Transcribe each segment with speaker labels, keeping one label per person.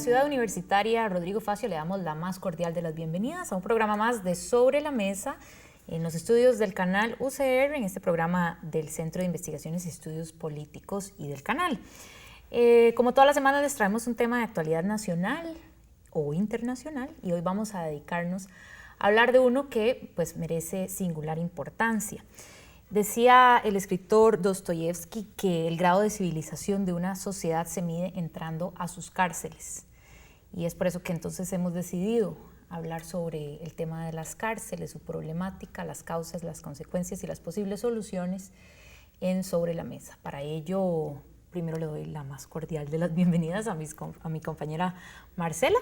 Speaker 1: Ciudad Universitaria Rodrigo Facio le damos la más cordial de las bienvenidas a un programa más de Sobre la Mesa en los estudios del canal UCR, en este programa del Centro de Investigaciones y Estudios Políticos y del canal. Como todas las semanas les traemos un tema de actualidad nacional o internacional y hoy vamos a dedicarnos a hablar de uno que pues merece singular importancia. Decía el escritor Dostoyevsky que el grado de civilización de una sociedad se mide entrando a sus cárceles. Y es por eso que entonces hemos decidido hablar sobre el tema de las cárceles, su problemática, las causas, las consecuencias y las posibles soluciones en Sobre la Mesa. Para ello, primero le doy la más cordial de las bienvenidas a mi compañera Marcela.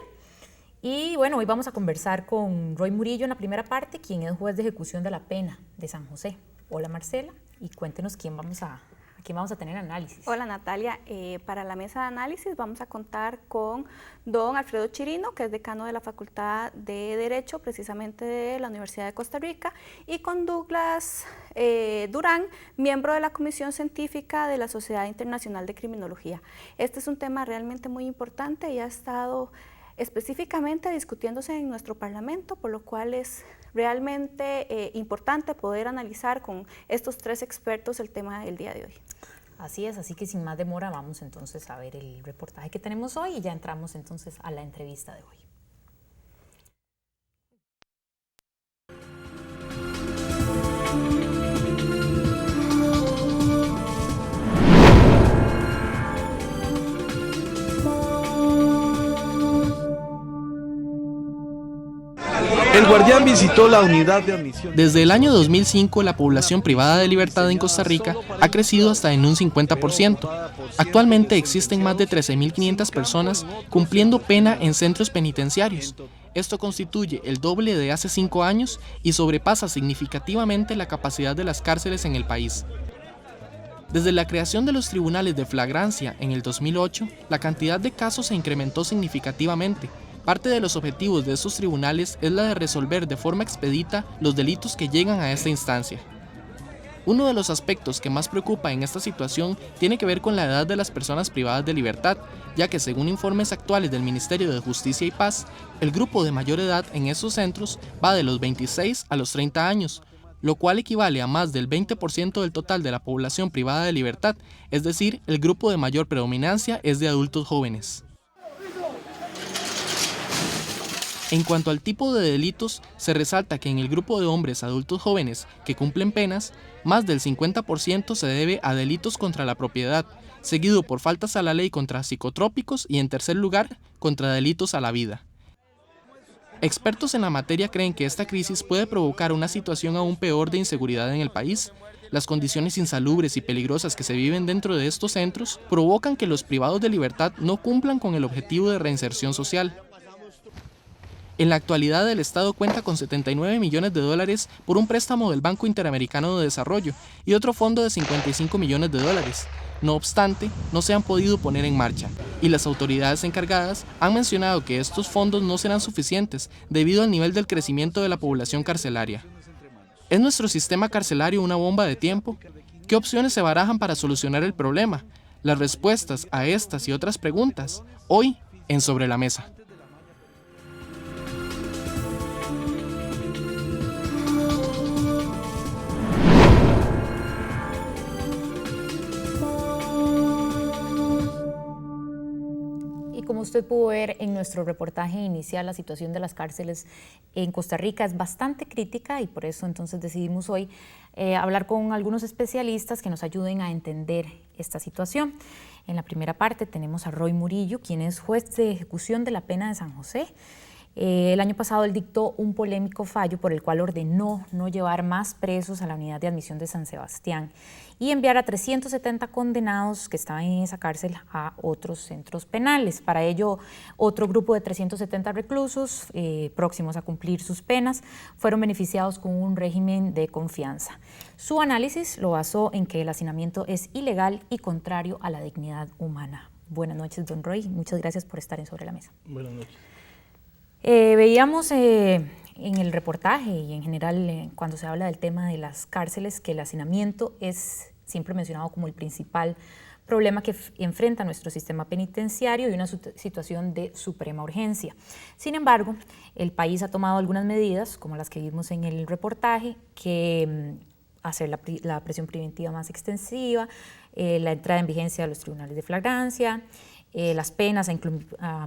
Speaker 1: Y bueno, hoy vamos a conversar con Roy Murillo en la primera parte, quien es juez de ejecución de la pena de San José. Hola Marcela, y cuéntenos a quién vamos a tener análisis.
Speaker 2: Hola Natalia, para la mesa de análisis vamos a contar con don Alfredo Chirino, que es decano de la Facultad de Derecho, precisamente de la Universidad de Costa Rica, y con Douglas Durán, miembro de la Comisión Científica de la Sociedad Internacional de Criminología. Este es un tema realmente muy importante y ha estado específicamente discutiéndose en nuestro Parlamento, por lo cual es realmente importante poder analizar con estos tres expertos el tema del día de hoy.
Speaker 1: Así es, así que sin más demora vamos entonces a ver el reportaje que tenemos hoy y ya entramos entonces a la entrevista de hoy.
Speaker 3: El guardián visitó la unidad de admisión.
Speaker 4: Desde el año 2005, la población privada de libertad en Costa Rica ha crecido hasta en un 50%. Actualmente existen más de 13.500 personas cumpliendo pena en centros penitenciarios. Esto constituye el doble de hace 5 años y sobrepasa significativamente la capacidad de las cárceles en el país. Desde la creación de los tribunales de flagrancia en el 2008, la cantidad de casos se incrementó significativamente. Parte de los objetivos de estos tribunales es la de resolver de forma expedita los delitos que llegan a esta instancia. Uno de los aspectos que más preocupa en esta situación tiene que ver con la edad de las personas privadas de libertad, ya que según informes actuales del Ministerio de Justicia y Paz, el grupo de mayor edad en estos centros va de los 26 a los 30 años, lo cual equivale a más del 20% del total de la población privada de libertad, es decir, el grupo de mayor predominancia es de adultos jóvenes. En cuanto al tipo de delitos, se resalta que en el grupo de hombres adultos jóvenes que cumplen penas, más del 50% se debe a delitos contra la propiedad, seguido por faltas a la ley contra psicotrópicos y en tercer lugar, contra delitos a la vida. Expertos en la materia creen que esta crisis puede provocar una situación aún peor de inseguridad en el país. Las condiciones insalubres y peligrosas que se viven dentro de estos centros provocan que los privados de libertad no cumplan con el objetivo de reinserción social. En la actualidad, el Estado cuenta con 79 millones de dólares por un préstamo del Banco Interamericano de Desarrollo y otro fondo de 55 millones de dólares. No obstante, no se han podido poner en marcha, y las autoridades encargadas han mencionado que estos fondos no serán suficientes debido al nivel del crecimiento de la población carcelaria. ¿Es nuestro sistema carcelario una bomba de tiempo? ¿Qué opciones se barajan para solucionar el problema? Las respuestas a estas y otras preguntas, hoy en Sobre la Mesa.
Speaker 1: Como usted pudo ver en nuestro reportaje inicial, la situación de las cárceles en Costa Rica es bastante crítica y por eso entonces decidimos hoy hablar con algunos especialistas que nos ayuden a entender esta situación. En la primera parte tenemos a Roy Murillo, quien es juez de ejecución de la pena de San José. El año pasado él dictó un polémico fallo por el cual ordenó no llevar más presos a la unidad de admisión de San Sebastián y enviar a 370 condenados que estaban en esa cárcel a otros centros penales. Para ello, otro grupo de 370 reclusos próximos a cumplir sus penas fueron beneficiados con un régimen de confianza. Su análisis lo basó en que el hacinamiento es ilegal y contrario a la dignidad humana. Buenas noches, don Roy. Muchas gracias por estar en Sobre la Mesa.
Speaker 3: Buenas noches.
Speaker 1: Veíamos en el reportaje y en general cuando se habla del tema de las cárceles que el hacinamiento es siempre mencionado como el principal problema que enfrenta nuestro sistema penitenciario y una situación de suprema urgencia. Sin embargo, el país ha tomado algunas medidas, como las que vimos en el reportaje, que hacer la prisión preventiva más extensiva, la entrada en vigencia de los tribunales de flagrancia, las penas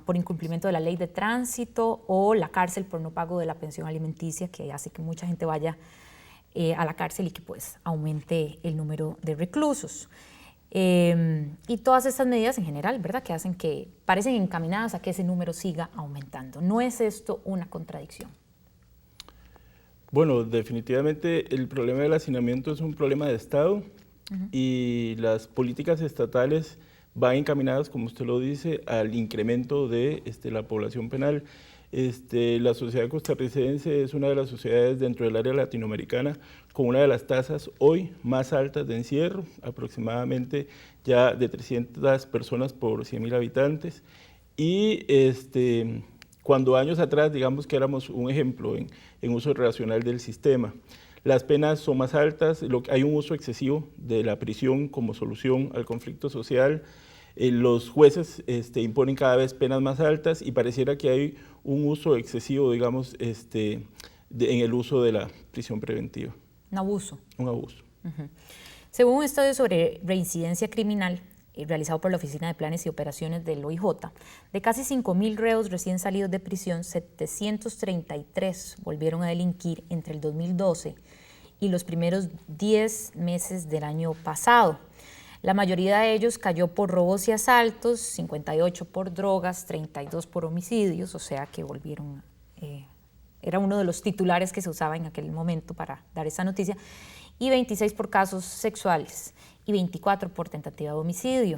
Speaker 1: por incumplimiento de la ley de tránsito o la cárcel por no pago de la pensión alimenticia, que hace que mucha gente vaya a la cárcel y que pues aumente el número de reclusos. Y todas estas medidas en general, ¿verdad?, que hacen que parecen encaminadas a que ese número siga aumentando. ¿No es esto una contradicción?
Speaker 5: Bueno, definitivamente el problema del hacinamiento es un problema de Estado y las políticas estatales van encaminadas, como usted lo dice, al incremento de la población penal. La sociedad costarricense es una de las sociedades dentro del área latinoamericana con una de las tasas hoy más altas de encierro, aproximadamente ya de 300 personas por 100.000 habitantes. Y cuando años atrás, digamos que éramos un ejemplo en uso racional del sistema. Las penas son más altas, hay un uso excesivo de la prisión como solución al conflicto social. Los jueces imponen cada vez penas más altas y pareciera que hay un uso excesivo, digamos, en el uso de la prisión preventiva.
Speaker 1: Un abuso.
Speaker 5: Un abuso.
Speaker 1: Según un estudio sobre reincidencia criminal realizado por la Oficina de Planes y Operaciones del OIJ, de casi 5.000 reos recién salidos de prisión, 733 volvieron a delinquir entre el 2012 y los primeros 10 meses del año pasado. La mayoría de ellos cayó por robos y asaltos, 58 por drogas, 32 por homicidios, o sea que volvieron, era uno de los titulares que se usaba en aquel momento para dar esa noticia, y 26 por casos sexuales y 24 por tentativa de homicidio.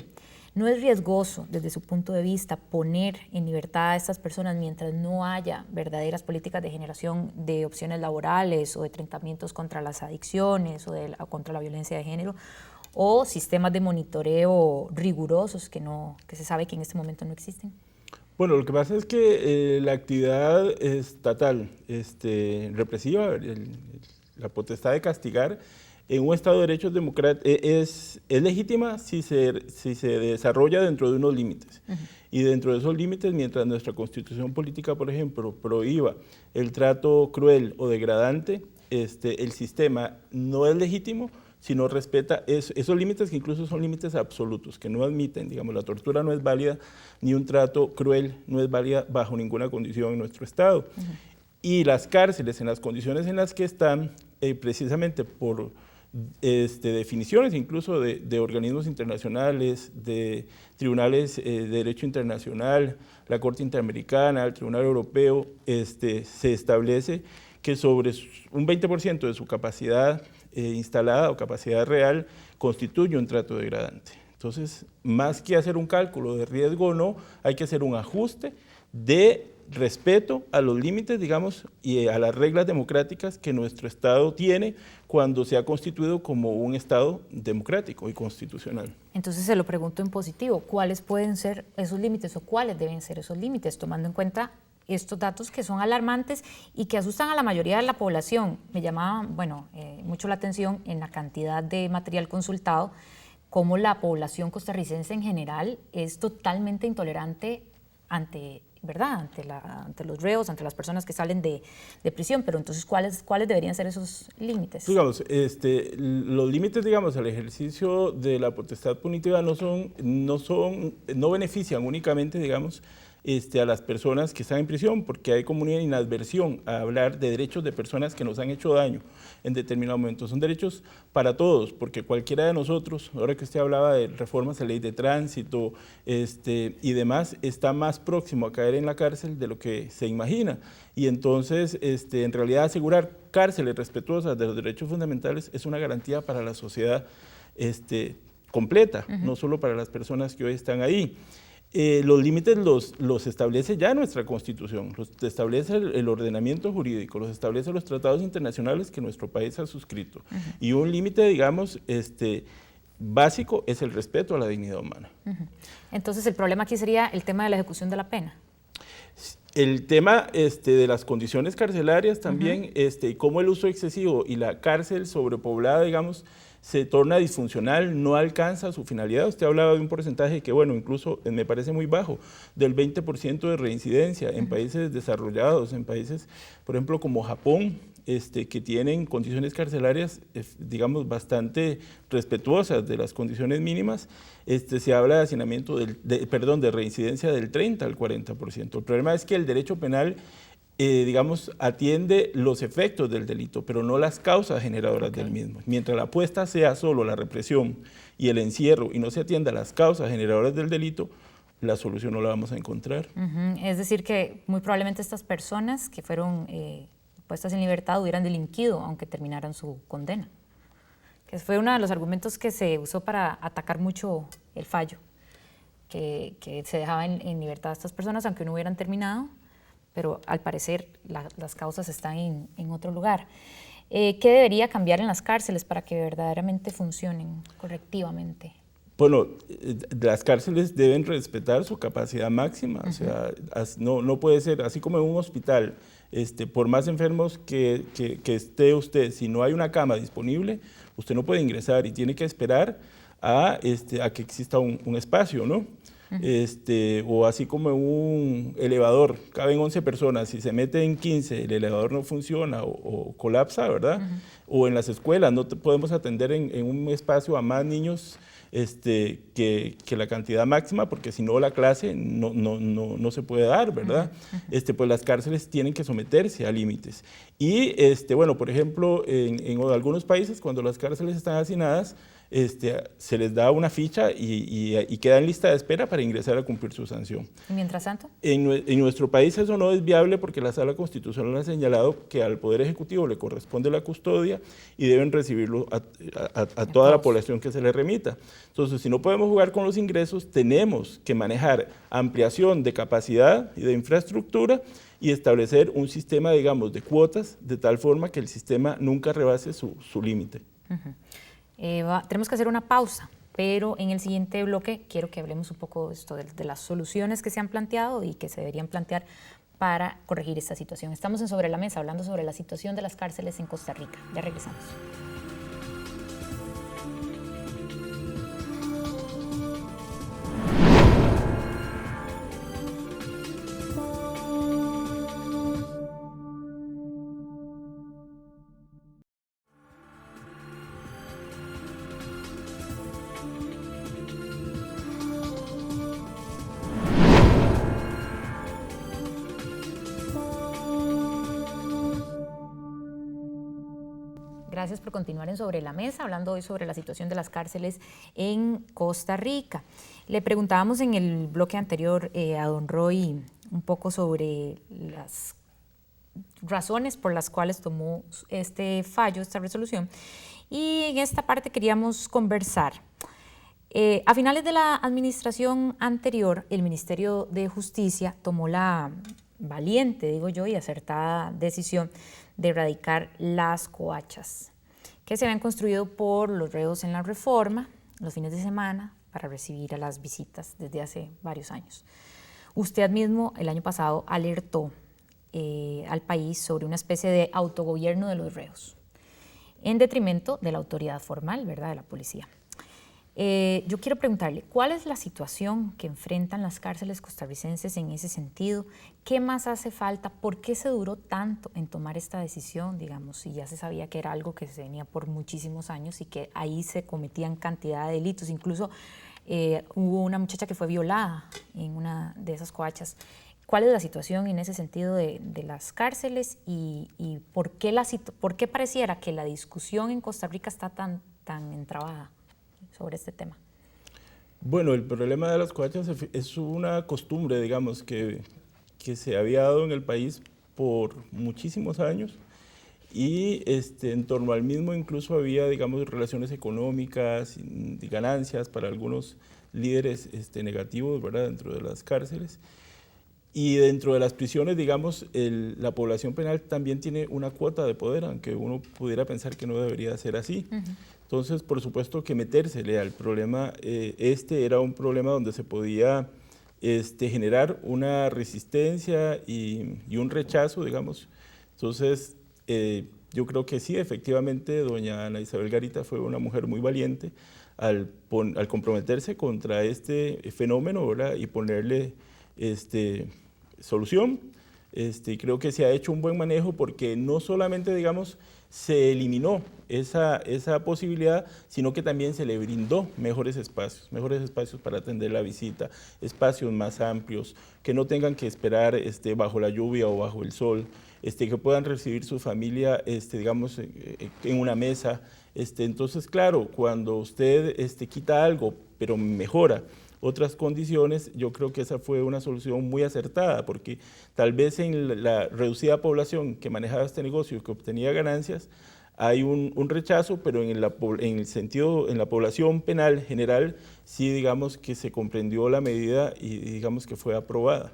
Speaker 1: ¿No es riesgoso, desde su punto de vista, poner en libertad a estas personas mientras no haya verdaderas políticas de generación de opciones laborales o de tratamientos contra las adicciones o contra la violencia de género, o sistemas de monitoreo rigurosos que se sabe que en este momento no existen?
Speaker 5: Bueno, lo que pasa es que la actividad estatal represiva, la potestad de castigar en un Estado de Derechos es legítima si se desarrolla dentro de unos límites. Y dentro de esos límites, mientras nuestra Constitución política, por ejemplo, prohíba el trato cruel o degradante, el sistema no es legítimo si no respeta esos límites, que incluso son límites absolutos, que no admiten, digamos, la tortura no es válida, ni un trato cruel no es válida bajo ninguna condición en nuestro Estado. Y las cárceles, en las condiciones en las que están, precisamente por definiciones incluso de organismos internacionales, de tribunales de derecho internacional, la Corte Interamericana, el Tribunal Europeo, se establece que sobre un 20% de su capacidad instalada o capacidad real constituye un trato degradante. Entonces, más que hacer un cálculo de riesgo o no, hay que hacer un ajuste de respeto a los límites, digamos, y a las reglas democráticas que nuestro Estado tiene cuando se ha constituido como un Estado democrático y constitucional.
Speaker 1: Entonces se lo pregunto en positivo, ¿cuáles pueden ser esos límites o cuáles deben ser esos límites, tomando en cuenta estos datos que son alarmantes y que asustan a la mayoría de la población? Me llamaba mucho la atención en la cantidad de material consultado, cómo la población costarricense en general es totalmente intolerante ante los reos, ante las personas que salen de prisión. Pero entonces, ¿cuáles deberían ser esos límites?
Speaker 5: Digamos, los límites, digamos, al ejercicio de la potestad punitiva no benefician únicamente, digamos, a las personas que están en prisión, porque hay como una inadversión a hablar de derechos de personas que nos han hecho daño en determinado momento. Son derechos para todos, porque cualquiera de nosotros, ahora que usted hablaba de reformas a ley de tránsito y demás, está más próximo a caer en la cárcel de lo que se imagina. Y entonces, en realidad, asegurar cárceles respetuosas de los derechos fundamentales es una garantía para la sociedad completa, no solo para las personas que hoy están ahí. Los límites los establece ya nuestra Constitución, los establece el ordenamiento jurídico, los establece los tratados internacionales que nuestro país ha suscrito. Y un límite, digamos, básico es el respeto a la dignidad humana.
Speaker 1: Entonces, el problema aquí sería el tema de la ejecución de la pena.
Speaker 5: El tema de las condiciones carcelarias también, y cómo el uso excesivo y la cárcel sobrepoblada, digamos, se torna disfuncional, no alcanza su finalidad. Usted hablaba de un porcentaje que, bueno, incluso me parece muy bajo, del 20% de reincidencia en países desarrollados, en países, por ejemplo, como Japón, que tienen condiciones carcelarias, digamos, bastante respetuosas de las condiciones mínimas. Se habla de hacinamiento, de reincidencia del 30 al 40%. El problema es que el derecho penal, digamos, atiende los efectos del delito, pero no las causas generadoras del mismo. Mientras la apuesta sea solo la represión y el encierro y no se atienda a las causas generadoras del delito, la solución no la vamos a encontrar.
Speaker 1: Es decir, que muy probablemente estas personas que fueron puestas en libertad hubieran delinquido aunque terminaran su condena, que fue uno de los argumentos que se usó para atacar mucho el fallo, que se dejaba en libertad a estas personas aunque no hubieran terminado, pero al parecer las causas están en otro lugar. ¿Qué debería cambiar en las cárceles para que verdaderamente funcionen correctivamente?
Speaker 5: Bueno, las cárceles deben respetar su capacidad máxima, o sea, no puede ser, así como en un hospital, por más enfermos que esté usted, si no hay una cama disponible, usted no puede ingresar y tiene que esperar a que exista un espacio, ¿no? O así como en un elevador, caben 11 personas, si se meten 15, el elevador no funciona o colapsa, ¿verdad? O en las escuelas, no podemos atender en un espacio a más niños que la cantidad máxima, porque si no la clase no se puede dar, ¿verdad? Pues las cárceles tienen que someterse a límites. Y, bueno, por ejemplo, en algunos países, cuando las cárceles están hacinadas, se les da una ficha y queda en lista de espera para ingresar a cumplir su sanción.
Speaker 1: ¿Y mientras tanto?
Speaker 5: En nuestro país eso no es viable porque la Sala Constitucional ha señalado que al Poder Ejecutivo le corresponde la custodia y deben recibirlo a toda la población que se le remita. Entonces, si no podemos jugar con los ingresos, tenemos que manejar ampliación de capacidad y de infraestructura y establecer un sistema, digamos, de cuotas, de tal forma que el sistema nunca rebase su límite.
Speaker 1: Tenemos que hacer una pausa, pero en el siguiente bloque quiero que hablemos un poco de las soluciones que se han planteado y que se deberían plantear para corregir esta situación. Estamos en Sobre la Mesa hablando sobre la situación de las cárceles en Costa Rica. Ya regresamos. Gracias por continuar en Sobre la Mesa, hablando hoy sobre la situación de las cárceles en Costa Rica. Le preguntábamos en el bloque anterior a don Roy un poco sobre las razones por las cuales tomó este fallo, esta resolución, y en esta parte queríamos conversar. A finales de la administración anterior, el Ministerio de Justicia tomó la valiente, digo yo, y acertada decisión de erradicar las coachas que se habían construido por los reos en la Reforma los fines de semana para recibir a las visitas desde hace varios años. Usted mismo el año pasado alertó al país sobre una especie de autogobierno de los reos en detrimento de la autoridad formal, ¿verdad?, de la policía. Yo quiero preguntarle, ¿cuál es la situación que enfrentan las cárceles costarricenses en ese sentido? ¿Qué más hace falta? ¿Por qué se duró tanto en tomar esta decisión, digamos, si ya se sabía que era algo que se venía por muchísimos años y que ahí se cometían cantidad de delitos? Incluso hubo una muchacha que fue violada en una de esas coachas. ¿Cuál es la situación en ese sentido de las cárceles y por qué pareciera que la discusión en Costa Rica está tan entrabada sobre este tema?
Speaker 5: Bueno, el problema de las coachas es una costumbre, digamos, que se había dado en el país por muchísimos años y en torno al mismo incluso había, digamos, relaciones económicas y ganancias para algunos líderes negativos, ¿verdad?, dentro de las cárceles. Y dentro de las prisiones, digamos, la población penal también tiene una cuota de poder, aunque uno pudiera pensar que no debería ser así. Entonces, por supuesto que metérsele al problema, era un problema donde se podía generar una resistencia y un rechazo, digamos. Entonces, yo creo que sí, efectivamente, doña Ana Isabel Garita fue una mujer muy valiente al comprometerse contra este fenómeno, ¿verdad? Y ponerle solución. Creo que se ha hecho un buen manejo porque no solamente, digamos, se eliminó esa posibilidad, sino que también se le brindó mejores espacios para atender la visita, espacios más amplios, que no tengan que esperar bajo la lluvia o bajo el sol, que puedan recibir su familia, digamos, en una mesa. Entonces, claro, cuando usted quita algo, pero mejora otras condiciones, yo creo que esa fue una solución muy acertada, porque tal vez en la reducida población que manejaba este negocio y que obtenía ganancias, hay un rechazo, pero en la población penal general, sí, digamos, que se comprendió la medida y digamos que fue aprobada.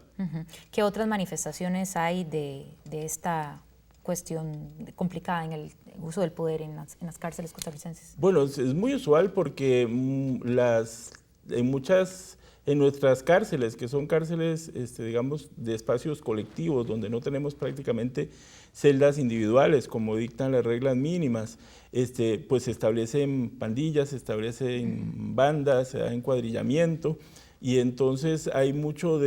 Speaker 1: ¿Qué otras manifestaciones hay de esta cuestión complicada en el uso del poder en las cárceles costarricenses?
Speaker 5: Bueno, es muy usual porque en nuestras cárceles, que son cárceles, digamos, de espacios colectivos, donde no tenemos prácticamente celdas individuales, como dictan las reglas mínimas, pues se establecen pandillas, se establecen bandas, se da encuadrillamiento, y entonces hay mucho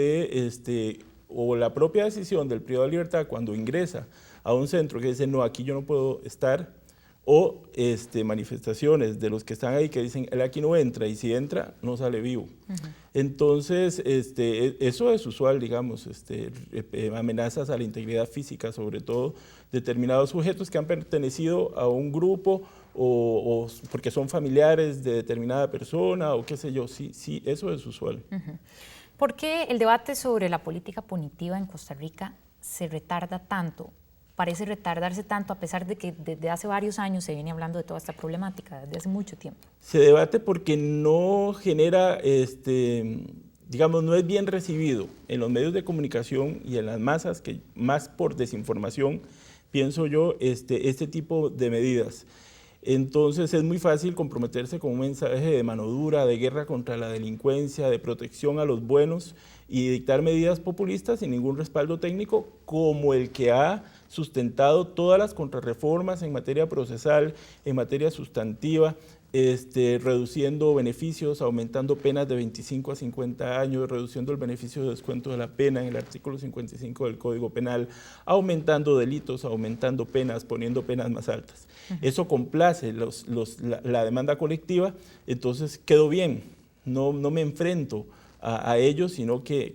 Speaker 5: o la propia decisión del privado de libertad cuando ingresa a un centro que dice, no, aquí yo no puedo estar, o manifestaciones de los que están ahí que dicen, él aquí no entra, y si entra, no sale vivo. Entonces, eso es usual, digamos, amenazas a la integridad física, sobre todo, determinados sujetos que han pertenecido a un grupo o porque son familiares de determinada persona o qué sé yo, sí, eso es usual.
Speaker 1: ¿Por qué el debate sobre la política punitiva en Costa Rica se retarda tanto? Parece retardarse tanto a pesar de que desde hace varios años se viene hablando de toda esta problemática, desde hace mucho tiempo.
Speaker 5: Se debate porque no genera, digamos, no es bien recibido en los medios de comunicación y en las masas, que más por desinformación, pienso yo, este tipo de medidas. Entonces es muy fácil comprometerse con un mensaje de mano dura, de guerra contra la delincuencia, de protección a los buenos y dictar medidas populistas sin ningún respaldo técnico, como el que ha sustentado todas las contrarreformas en materia procesal, en materia sustantiva, reduciendo beneficios, aumentando penas de 25 a 50 años, reduciendo el beneficio de descuento de la pena en el artículo 55 del Código Penal, aumentando delitos, aumentando penas, poniendo penas más altas. Eso complace la demanda colectiva, entonces quedó bien, no me enfrento a ellos, sino que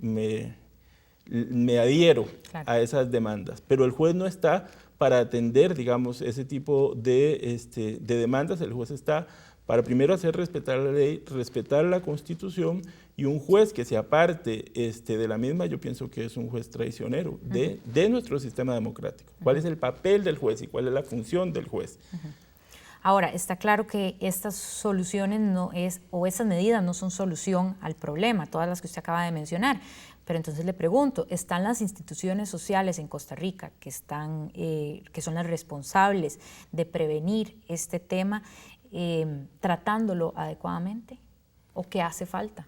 Speaker 5: me adhiero a esas demandas. Pero el juez no está para atender, digamos, ese tipo de demandas. El juez está para primero hacer respetar la ley, respetar la Constitución, y un juez que se aparte de la misma, yo pienso que es un juez traicionero de nuestro sistema democrático. ¿Cuál es el papel del juez y cuál es la función del juez?
Speaker 1: Ahora, está claro que estas soluciones esas medidas no son solución al problema, todas las que usted acaba de mencionar. Pero entonces le pregunto, ¿están las instituciones sociales en Costa Rica que son las responsables de prevenir este tema, tratándolo adecuadamente? ¿O qué hace falta?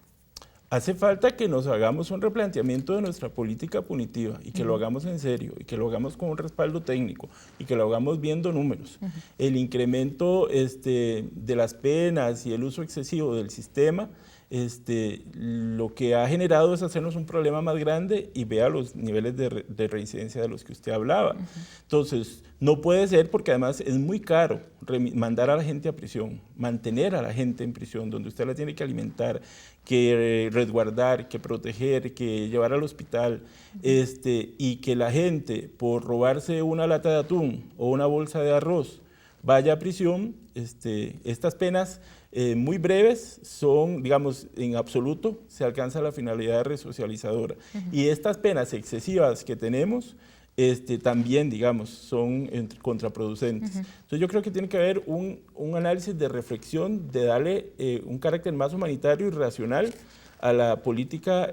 Speaker 5: Hace falta que nos hagamos un replanteamiento de nuestra política punitiva y que lo hagamos en serio y que lo hagamos con un respaldo técnico y que lo hagamos viendo números. El incremento de las penas y el uso excesivo del sistema, lo que ha generado es hacernos un problema más grande, y vea los niveles de reincidencia de los que usted hablaba. Entonces, no puede ser, porque además es muy caro mandar a la gente a prisión, mantener a la gente en prisión, donde usted la tiene que alimentar, que resguardar, que proteger, que llevar al hospital, y que la gente, por robarse una lata de atún o una bolsa de arroz, vaya a prisión. Estas penas muy breves son, digamos, en absoluto se alcanza la finalidad resocializadora. Y estas penas excesivas que tenemos también, digamos, son contraproducentes. Entonces yo creo que tiene que haber un análisis de reflexión, de darle un carácter más humanitario y racional a la política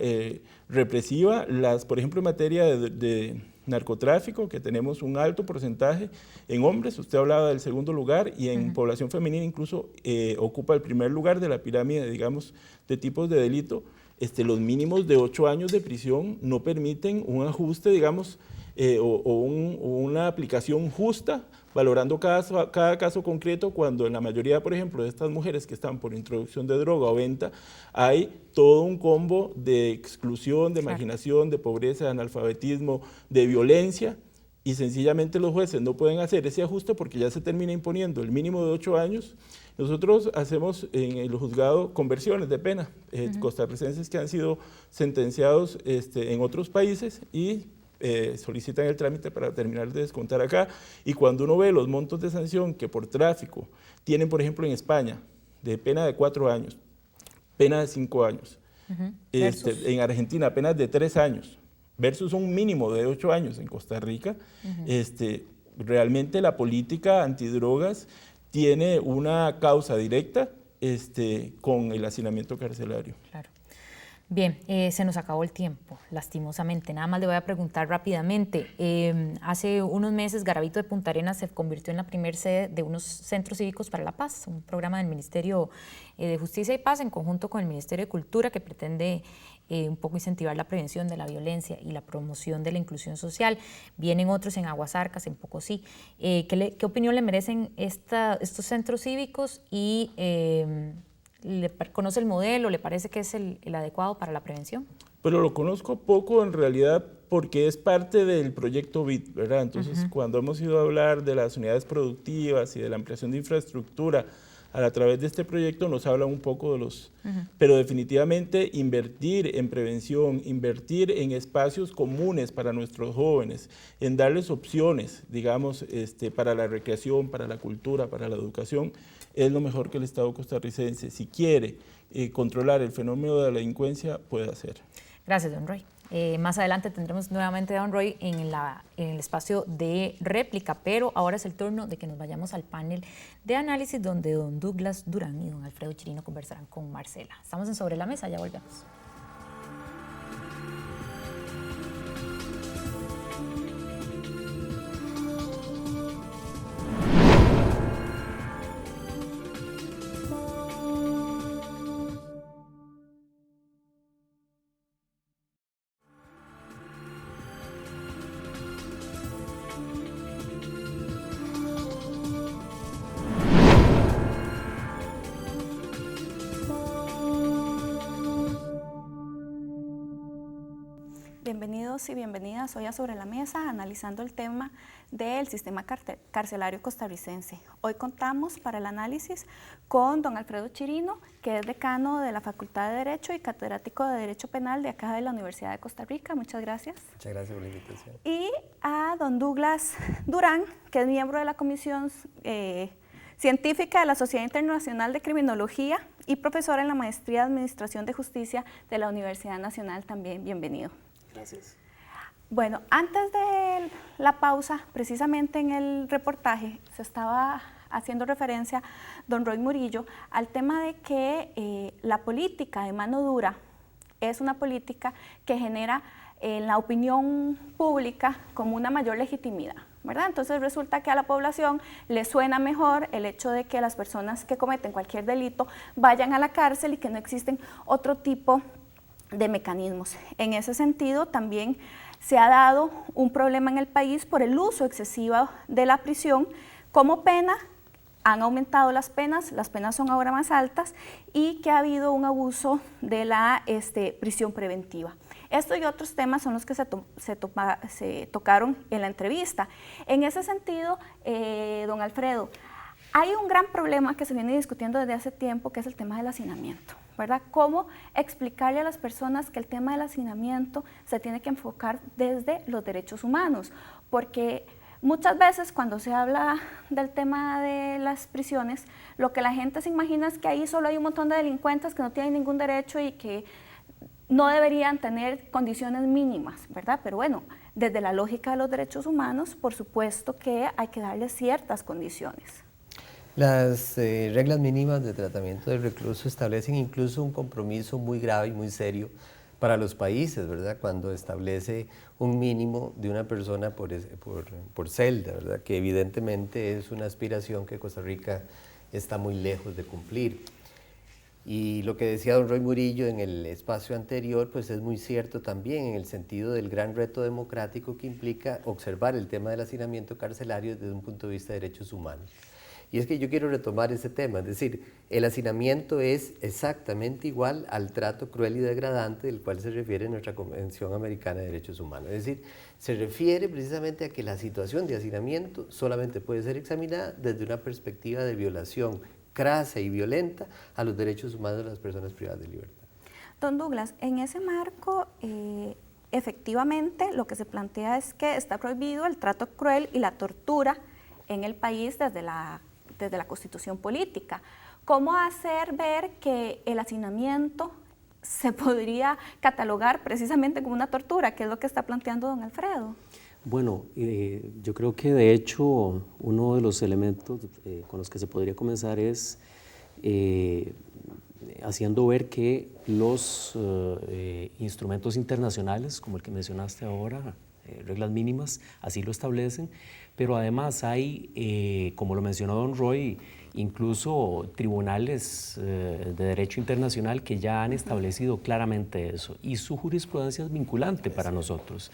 Speaker 5: represiva. Por ejemplo, en materia de narcotráfico, que tenemos un alto porcentaje en hombres, usted hablaba del segundo lugar, y en población femenina incluso ocupa el primer lugar de la pirámide, digamos, de tipos de delito. los mínimos de 8 años de prisión no permiten un ajuste, digamos, o una aplicación justa, valorando cada caso concreto, cuando en la mayoría, por ejemplo, de estas mujeres que están por introducción de droga o venta, hay todo un combo de exclusión, de marginación, de pobreza, de analfabetismo, de violencia, y sencillamente los jueces no pueden hacer ese ajuste porque ya se termina imponiendo el mínimo de 8 años. Nosotros hacemos en el juzgado conversiones de pena, costarricenses que han sido sentenciados en otros países y solicitan el trámite para terminar de descontar acá, y cuando uno ve los montos de sanción que por tráfico tienen, por ejemplo, en España, de pena de 4 años, pena de 5 años, en Argentina apenas de 3 años, versus un mínimo de 8 años en Costa Rica, realmente la política antidrogas tiene una causa directa con el hacinamiento carcelario.
Speaker 1: Claro. Bien, se nos acabó el tiempo, lastimosamente. Nada más le voy a preguntar rápidamente. Hace unos meses, Garavito de Punta Arenas se convirtió en la primer sede de unos centros cívicos para la paz, un programa del Ministerio de Justicia y Paz en conjunto con el Ministerio de Cultura que pretende un poco incentivar la prevención de la violencia y la promoción de la inclusión social. Vienen otros en Aguasarcas, en Pocosí. ¿Qué opinión le merecen estos centros cívicos y conoce el modelo? ¿Le parece que es el adecuado para la prevención?
Speaker 5: Pero lo conozco poco en realidad porque es parte del proyecto BIT, ¿verdad? Entonces, cuando hemos ido a hablar de las unidades productivas y de la ampliación de infraestructura a través de este proyecto, nos hablan un poco de los... Pero definitivamente invertir en prevención, invertir en espacios comunes para nuestros jóvenes, en darles opciones, digamos, para la recreación, para la cultura, para la educación, es lo mejor que el Estado costarricense, si quiere controlar el fenómeno de la delincuencia, puede hacer.
Speaker 1: Gracias, don Roy. Más adelante tendremos nuevamente a don Roy en el espacio de réplica, pero ahora es el turno de que nos vayamos al panel de análisis donde don Douglas Durán y don Alfredo Chirino conversarán con Marcela. Estamos en Sobre la Mesa, ya volvemos.
Speaker 2: Bienvenidos y bienvenidas hoy a Sobre la Mesa, analizando el tema del sistema carcelario costarricense. Hoy contamos para el análisis con don Alfredo Chirino, que es decano de la Facultad de Derecho y catedrático de Derecho Penal de acá de la Universidad de Costa Rica. Muchas gracias.
Speaker 6: Muchas gracias por la invitación.
Speaker 2: Y a don Douglas Durán, que es miembro de la Comisión Científica de la Sociedad Internacional de Criminología y profesor en la Maestría de Administración de Justicia de la Universidad Nacional. También bienvenido.
Speaker 6: Gracias.
Speaker 2: Bueno, antes de la pausa, precisamente en el reportaje, se estaba haciendo referencia, don Roy Murillo, al tema de que la política de mano dura es una política que genera en la opinión pública como una mayor legitimidad, ¿verdad? Entonces resulta que a la población le suena mejor el hecho de que las personas que cometen cualquier delito vayan a la cárcel y que no existen otro tipo de mecanismos. En ese sentido, también se ha dado un problema en el país por el uso excesivo de la prisión como pena. Han aumentado las penas son ahora más altas y que ha habido un abuso de la prisión preventiva. Esto y otros temas son los que se tocaron en la entrevista. En ese sentido, don Alfredo, hay un gran problema que se viene discutiendo desde hace tiempo, que es el tema del hacinamiento, ¿verdad? ¿Cómo explicarle a las personas que el tema del hacinamiento se tiene que enfocar desde los derechos humanos? Porque muchas veces cuando se habla del tema de las prisiones, lo que la gente se imagina es que ahí solo hay un montón de delincuentes que no tienen ningún derecho y que no deberían tener condiciones mínimas, ¿verdad? Pero bueno, desde la lógica de los derechos humanos, por supuesto que hay que darles ciertas condiciones.
Speaker 6: Las reglas mínimas de tratamiento del recluso establecen incluso un compromiso muy grave y muy serio para los países, ¿verdad? Cuando establece un mínimo de una persona por celda, ¿verdad? Que evidentemente es una aspiración que Costa Rica está muy lejos de cumplir. Y lo que decía don Roy Murillo en el espacio anterior, pues es muy cierto también en el sentido del gran reto democrático que implica observar el tema del hacinamiento carcelario desde un punto de vista de derechos humanos. Y es que yo quiero retomar ese tema, es decir, el hacinamiento es exactamente igual al trato cruel y degradante del cual se refiere nuestra Convención Americana de Derechos Humanos. Es decir, se refiere precisamente a que la situación de hacinamiento solamente puede ser examinada desde una perspectiva de violación crasa y violenta a los derechos humanos de las personas privadas de libertad.
Speaker 2: Don Douglas, en ese marco, efectivamente, lo que se plantea es que está prohibido el trato cruel y la tortura en el país desde la Constitución política. ¿Cómo hacer ver que el hacinamiento se podría catalogar precisamente como una tortura? ¿Qué es lo que está planteando don Alfredo?
Speaker 7: Bueno, yo creo que de hecho uno de los elementos con los que se podría comenzar es haciendo ver que los instrumentos internacionales, como el que mencionaste ahora, reglas mínimas, así lo establecen, pero además hay, como lo mencionó don Roy, incluso tribunales de derecho internacional que ya han establecido claramente eso, y su jurisprudencia es vinculante para nosotros.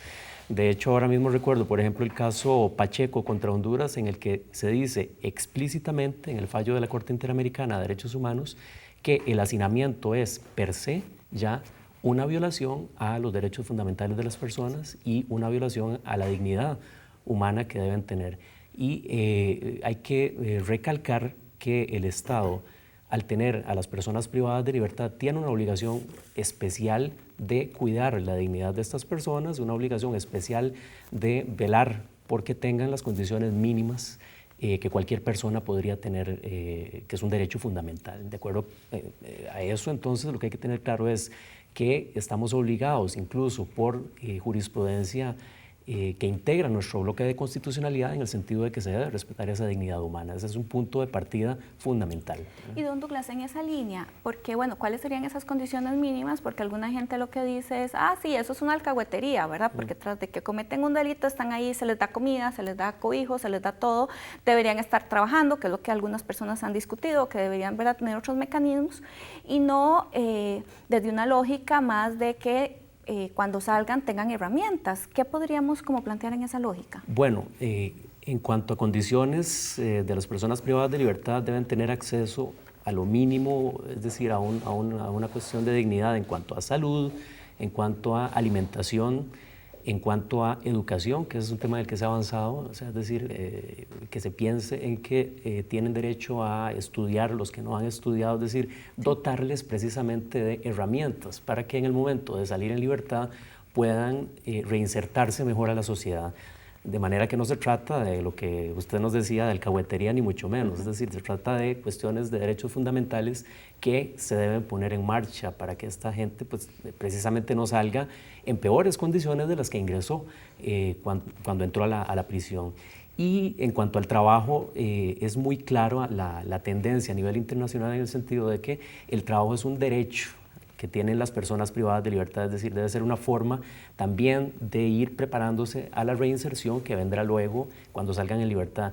Speaker 7: De hecho, ahora mismo recuerdo, por ejemplo, el caso Pacheco contra Honduras, en el que se dice explícitamente en el fallo de la Corte Interamericana de Derechos Humanos que el hacinamiento es per se ya una violación a los derechos fundamentales de las personas y una violación a la dignidad humana que deben tener. Y hay que recalcar que el Estado, al tener a las personas privadas de libertad, tiene una obligación especial de cuidar la dignidad de estas personas, una obligación especial de velar porque tengan las condiciones mínimas que cualquier persona podría tener, que es un derecho fundamental. De acuerdo a eso, entonces, lo que hay que tener claro es que estamos obligados, incluso por jurisprudencia que integra nuestro bloque de constitucionalidad, en el sentido de que se debe respetar esa dignidad humana. Ese es un punto de partida fundamental.
Speaker 2: Y don Douglas, en esa línea, porque bueno, ¿cuáles serían esas condiciones mínimas? Porque alguna gente lo que dice es, sí, eso es una alcahuetería, ¿verdad? Porque tras de que cometen un delito están ahí, se les da comida, se les da cobijo, se les da todo, deberían estar trabajando, que es lo que algunas personas han discutido, que deberían, ¿verdad?, tener otros mecanismos, y no desde una lógica más de que cuando salgan tengan herramientas. ¿Qué podríamos como plantear en esa lógica?
Speaker 7: Bueno, en cuanto a condiciones de las personas privadas de libertad, deben tener acceso a lo mínimo, es decir, a una cuestión de dignidad en cuanto a salud, en cuanto a alimentación, en cuanto a educación, que es un tema del que se ha avanzado, o sea, es decir, que se piense en que tienen derecho a estudiar los que no han estudiado, es decir, dotarles precisamente de herramientas para que en el momento de salir en libertad puedan reinsertarse mejor a la sociedad. De manera que no se trata de lo que usted nos decía, de alcahuetería, ni mucho menos. Es decir, se trata de cuestiones de derechos fundamentales que se deben poner en marcha para que esta gente, pues, precisamente no salga en peores condiciones de las que ingresó cuando entró a la prisión. Y en cuanto al trabajo, es muy claro la tendencia a nivel internacional en el sentido de que el trabajo es un derecho que tienen las personas privadas de libertad, es decir, debe ser una forma también de ir preparándose a la reinserción que vendrá luego cuando salgan en libertad.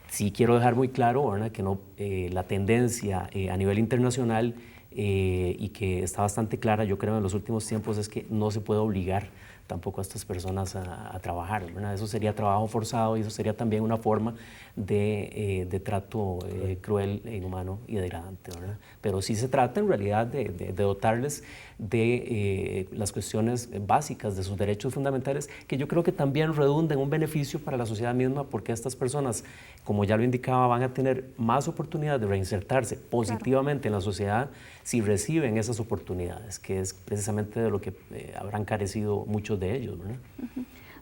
Speaker 7: Sí quiero dejar muy claro, ¿verdad?, que no, la tendencia a nivel internacional y que está bastante clara, yo creo, en los últimos tiempos, es que no se puede obligar tampoco a estas personas a trabajar, ¿verdad? Eso sería trabajo forzado y eso sería también una forma de trato cruel, inhumano y degradante, ¿verdad? Pero sí se trata en realidad de dotarles de las cuestiones básicas de sus derechos fundamentales, que yo creo que también redunda en un beneficio para la sociedad misma, porque estas personas, como ya lo indicaba, van a tener más oportunidades de reinsertarse positivamente en la sociedad si reciben esas oportunidades, que es precisamente de lo que habrán carecido muchos de ellos, ¿verdad?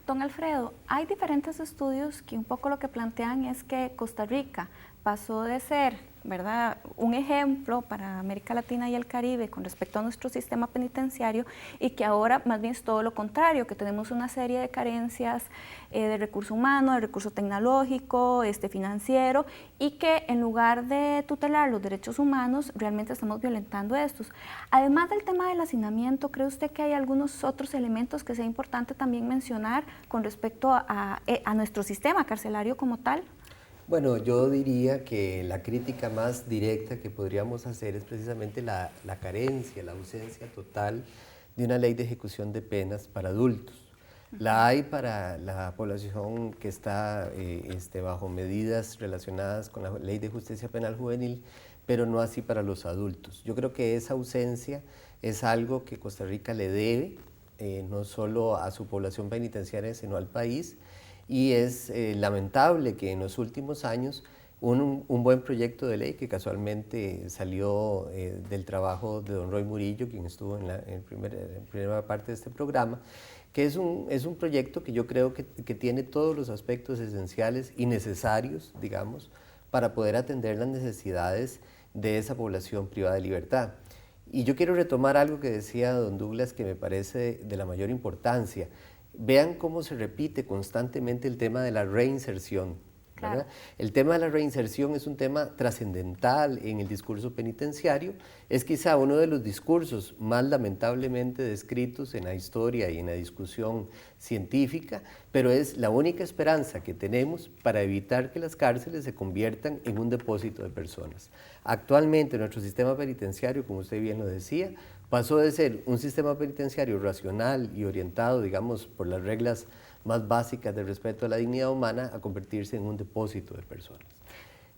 Speaker 2: Don Alfredo, hay diferentes estudios que un poco lo que plantean es que Costa Rica pasó de ser, ¿verdad?, un ejemplo para América Latina y el Caribe con respecto a nuestro sistema penitenciario, y que ahora más bien es todo lo contrario, que tenemos una serie de carencias de recurso humano, de recurso tecnológico, financiero, y que en lugar de tutelar los derechos humanos, realmente estamos violentando estos. Además del tema del hacinamiento, ¿cree usted que hay algunos otros elementos que sea importante también mencionar con respecto a nuestro sistema carcelario como tal?
Speaker 6: Bueno, yo diría que la crítica más directa que podríamos hacer es precisamente la carencia, la ausencia total de una ley de ejecución de penas para adultos. La hay para la población que está bajo medidas relacionadas con la Ley de Justicia Penal Juvenil, pero no así para los adultos. Yo creo que esa ausencia es algo que Costa Rica le debe, no solo a su población penitenciaria, sino al país, y es lamentable que en los últimos años un buen proyecto de ley que casualmente salió del trabajo de don Roy Murillo, quien estuvo en la primera parte de este programa, que es un proyecto que yo creo que tiene todos los aspectos esenciales y necesarios, digamos, para poder atender las necesidades de esa población privada de libertad. Y yo quiero retomar algo que decía don Douglas que me parece de la mayor importancia. Vean cómo se repite constantemente el tema de la reinserción. Claro. El tema de la reinserción es un tema trascendental en el discurso penitenciario, es quizá uno de los discursos más lamentablemente descritos en la historia y en la discusión científica, pero es la única esperanza que tenemos para evitar que las cárceles se conviertan en un depósito de personas. Actualmente nuestro sistema penitenciario, como usted bien lo decía, pasó de ser un sistema penitenciario racional y orientado, digamos, por las reglas más básicas del respeto a la dignidad humana a convertirse en un depósito de personas.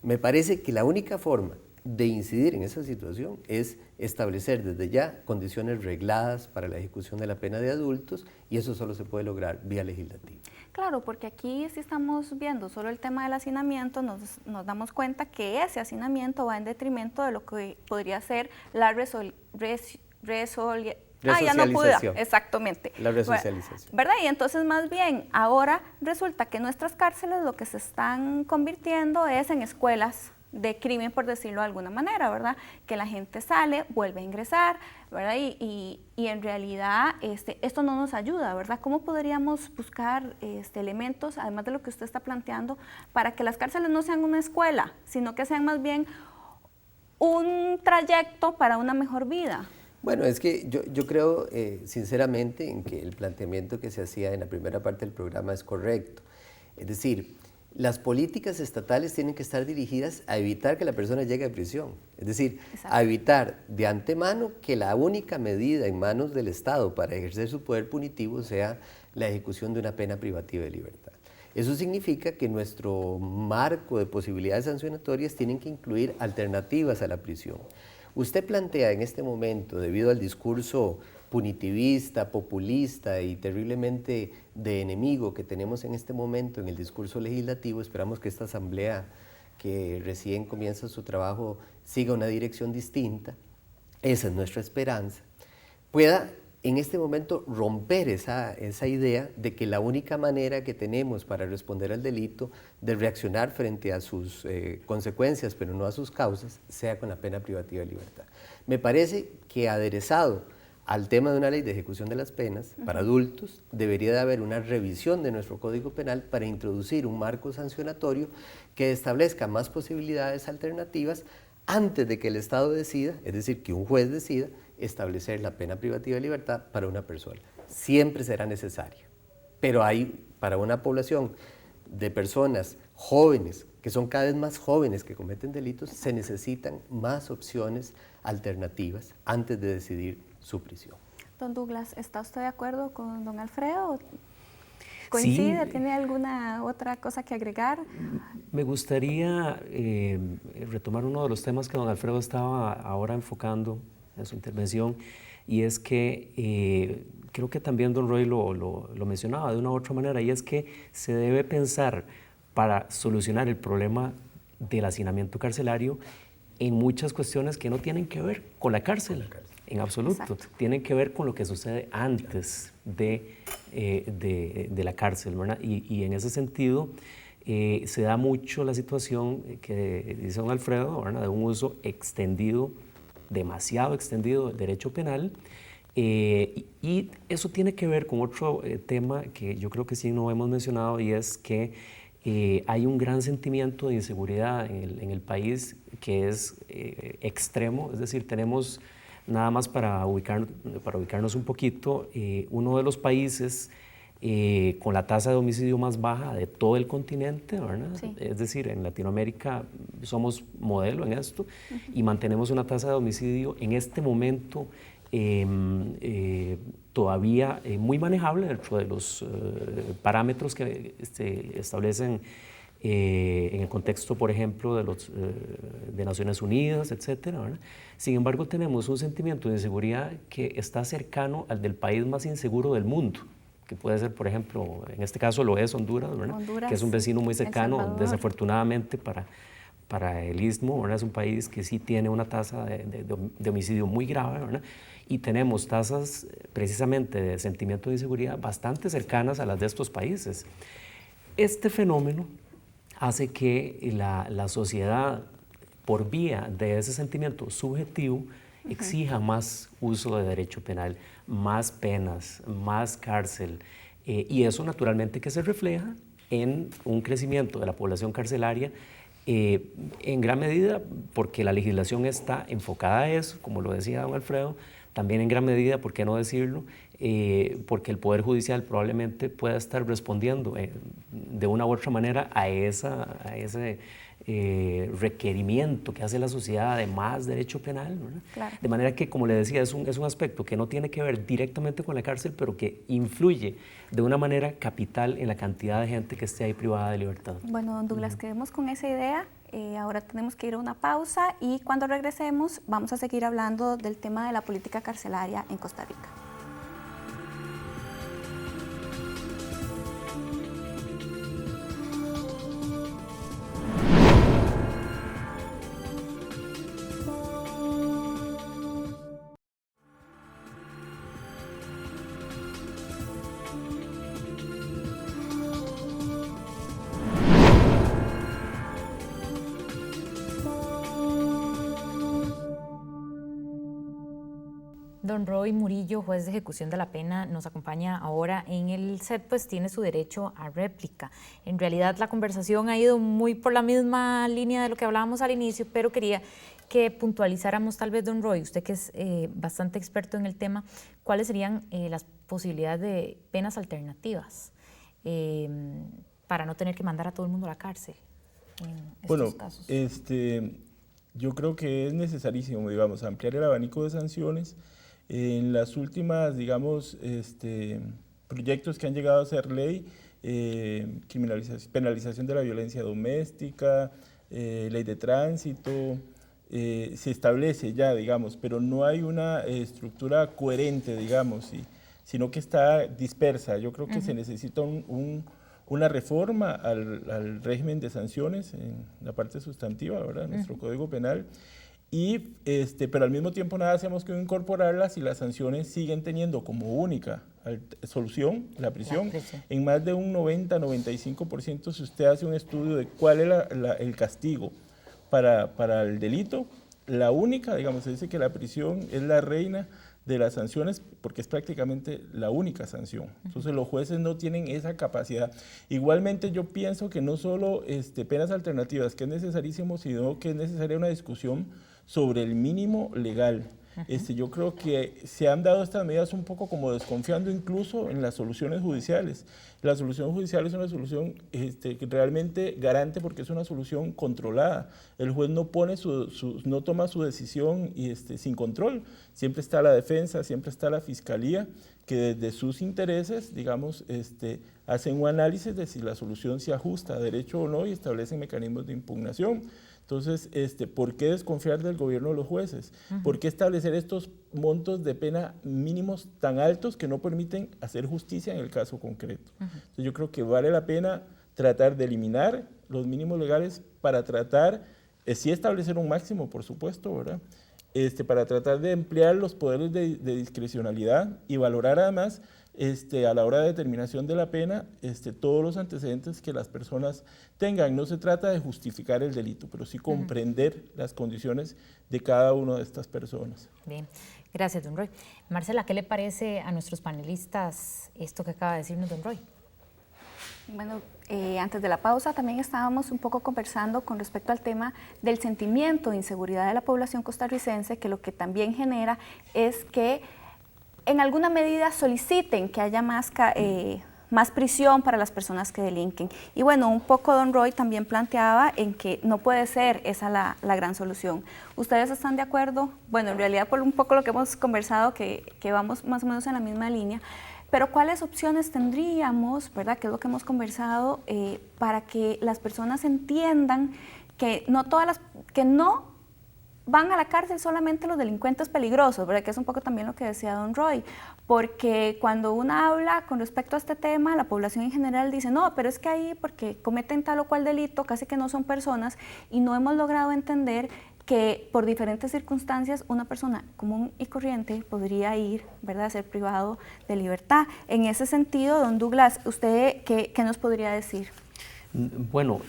Speaker 6: Me parece que la única forma de incidir en esa situación es establecer desde ya condiciones regladas para la ejecución de la pena de adultos, y eso solo se puede lograr vía legislativa.
Speaker 2: Claro, porque aquí si estamos viendo solo el tema del hacinamiento, nos damos cuenta que ese hacinamiento va en detrimento de lo que podría ser la ya no pude, exactamente.
Speaker 6: La resocialización.
Speaker 2: ¿Verdad? Y entonces más bien ahora resulta que nuestras cárceles lo que se están convirtiendo es en escuelas de crimen, por decirlo de alguna manera, ¿verdad? Que la gente sale, vuelve a ingresar, ¿verdad? Y en realidad esto no nos ayuda, ¿verdad? ¿Cómo podríamos buscar elementos, además de lo que usted está planteando, para que las cárceles no sean una escuela, sino que sean más bien un trayecto para una mejor vida?
Speaker 6: Bueno, es que yo creo sinceramente en que el planteamiento que se hacía en la primera parte del programa es correcto. Es decir, las políticas estatales tienen que estar dirigidas a evitar que la persona llegue a prisión. Es decir, exacto, a evitar de antemano que la única medida en manos del Estado para ejercer su poder punitivo sea la ejecución de una pena privativa de libertad. Eso significa que nuestro marco de posibilidades sancionatorias tienen que incluir alternativas a la prisión. Usted plantea en este momento, debido al discurso punitivista, populista y terriblemente de enemigo que tenemos en este momento en el discurso legislativo, esperamos que esta asamblea que recién comienza su trabajo siga una dirección distinta, esa es nuestra esperanza, pueda en este momento romper esa idea de que la única manera que tenemos para responder al delito, de reaccionar frente a sus consecuencias, pero no a sus causas, sea con la pena privativa de libertad. Me parece que aderezado al tema de una ley de ejecución de las penas para adultos, debería de haber una revisión de nuestro Código Penal para introducir un marco sancionatorio que establezca más posibilidades alternativas antes de que el Estado decida, es decir, que un juez decida, establecer la pena privativa de libertad para una persona. Siempre será necesario, pero hay para una población de personas jóvenes, que son cada vez más jóvenes que cometen delitos, se necesitan más opciones alternativas antes de decidir su prisión.
Speaker 2: Don Douglas, ¿está usted de acuerdo con don Alfredo? ¿Coincide? Sí. ¿Tiene alguna otra cosa que agregar?
Speaker 7: Me gustaría retomar uno de los temas que don Alfredo estaba ahora enfocando en su intervención, y es que creo que también don Roy lo mencionaba de una u otra manera, y es que se debe pensar para solucionar el problema del hacinamiento carcelario en muchas cuestiones que no tienen que ver con la cárcel, en absoluto. Exacto. Tienen que ver con lo que sucede antes de la cárcel, ¿verdad? Y en ese sentido se da mucho la situación que dice don Alfredo, ¿verdad? De un uso extendido, demasiado extendido del derecho penal, y eso tiene que ver con otro tema que yo creo que sí no hemos mencionado, y es que hay un gran sentimiento de inseguridad en el país que es extremo. Es decir, tenemos, nada más para ubicarnos un poquito, uno de los países con la tasa de homicidio más baja de todo el continente, ¿verdad?
Speaker 2: Sí.
Speaker 7: Es decir, en Latinoamérica somos modelo en esto y mantenemos una tasa de homicidio en este momento todavía muy manejable dentro de los parámetros que establecen en el contexto, por ejemplo, de Naciones Unidas, etcétera, ¿verdad? Sin embargo, tenemos un sentimiento de inseguridad que está cercano al del país más inseguro del mundo, que puede ser, por ejemplo, en este caso lo es Honduras, ¿verdad?
Speaker 2: Honduras,
Speaker 7: que es un vecino muy cercano,
Speaker 2: El Salvador.
Speaker 7: desafortunadamente para el Istmo, ¿verdad? Es un país que sí tiene una tasa de homicidio muy grave, ¿verdad? Y tenemos tasas precisamente de sentimiento de inseguridad bastante cercanas a las de estos países. Este fenómeno hace que la sociedad, por vía de ese sentimiento subjetivo, exija más uso de derecho penal, más penas, más cárcel, y eso naturalmente que se refleja en un crecimiento de la población carcelaria, en gran medida porque la legislación está enfocada a eso, como lo decía don Alfredo, también en gran medida, ¿por qué no decirlo?, porque el Poder Judicial probablemente pueda estar respondiendo de una u otra manera a ese requerimiento que hace la sociedad de más derecho penal, ¿verdad?
Speaker 2: Claro.
Speaker 7: De manera que, como le decía, es un aspecto que no tiene que ver directamente con la cárcel, pero que influye de una manera capital en la cantidad de gente que esté ahí privada de libertad.
Speaker 2: Bueno, don Douglas, quedemos con esa idea. Ahora tenemos que ir a una pausa y cuando regresemos vamos a seguir hablando del tema de la política carcelaria en Costa Rica.
Speaker 1: Don Roy Murillo, juez de ejecución de la pena, nos acompaña ahora en el set, pues tiene su derecho a réplica. En realidad la conversación ha ido muy por la misma línea de lo que hablábamos al inicio, pero quería que puntualizáramos tal vez, don Roy, usted que es bastante experto en el tema, ¿cuáles serían las posibilidades de penas alternativas para no tener que mandar a todo el mundo a la cárcel en estos casos?
Speaker 5: Yo creo que es necesarísimo, digamos, ampliar el abanico de sanciones. En las últimas, digamos, proyectos que han llegado a ser ley, penalización de la violencia doméstica, ley de tránsito, se establece ya, digamos, pero no hay una estructura coherente, digamos, sino que está dispersa. Yo creo que se necesita una reforma al régimen de sanciones en la parte sustantiva, ¿verdad? Nuestro Código Penal. Pero al mismo tiempo nada hacemos que incorporarlas y las sanciones siguen teniendo como única solución la prisión. En más de un 90-95%, si usted hace un estudio de cuál es el castigo para el delito, la única, digamos, se dice que la prisión es la reina de las sanciones porque es prácticamente la única sanción. Entonces los jueces no tienen esa capacidad. Igualmente yo pienso que no solo penas alternativas, que es necesarísimo, sino que es necesaria una discusión sobre el mínimo legal. Yo creo que se han dado estas medidas un poco como desconfiando incluso en las soluciones judiciales. La solución judicial es una solución realmente garante porque es una solución controlada. El juez no no toma su decisión sin control. Siempre está la defensa, siempre está la fiscalía, que desde sus intereses, digamos, hacen un análisis de si la solución se ajusta a derecho o no y establecen mecanismos de impugnación. Entonces, ¿por qué desconfiar del gobierno de los jueces? ¿Por qué establecer estos montos de pena mínimos tan altos que no permiten hacer justicia en el caso concreto? Entonces, yo creo que vale la pena tratar de eliminar los mínimos legales para tratar, sí establecer un máximo, por supuesto, ¿verdad? Para tratar de emplear los poderes de discrecionalidad y valorar además a la hora de determinación de la pena, todos los antecedentes que las personas tengan. No se trata de justificar el delito, pero sí comprender las condiciones de cada una de estas personas.
Speaker 1: Bien, gracias, don Roy. Marcela, ¿qué le parece a nuestros panelistas esto que acaba de decirnos don Roy?
Speaker 2: Bueno, antes de la pausa también estábamos un poco conversando con respecto al tema del sentimiento de inseguridad de la población costarricense, que lo que también genera es que en alguna medida soliciten que haya más más prisión para las personas que delinquen. Y bueno, un poco don Roy también planteaba en que no puede ser esa la gran solución. ¿Ustedes están de acuerdo? Bueno, en realidad por un poco lo que hemos conversado, que vamos más o menos en la misma línea, pero ¿cuáles opciones tendríamos, verdad, que es lo que hemos conversado, para que las personas entiendan que no van a la cárcel solamente los delincuentes peligrosos, ¿verdad? Que es un poco también lo que decía don Roy, porque cuando uno habla con respecto a este tema, la población en general dice, no, pero es que ahí porque cometen tal o cual delito, casi que no son personas, y no hemos logrado entender que por diferentes circunstancias una persona común y corriente podría ir, ¿verdad?, a ser privado de libertad. En ese sentido, don Douglas, ¿usted qué nos podría decir?
Speaker 7: Bueno,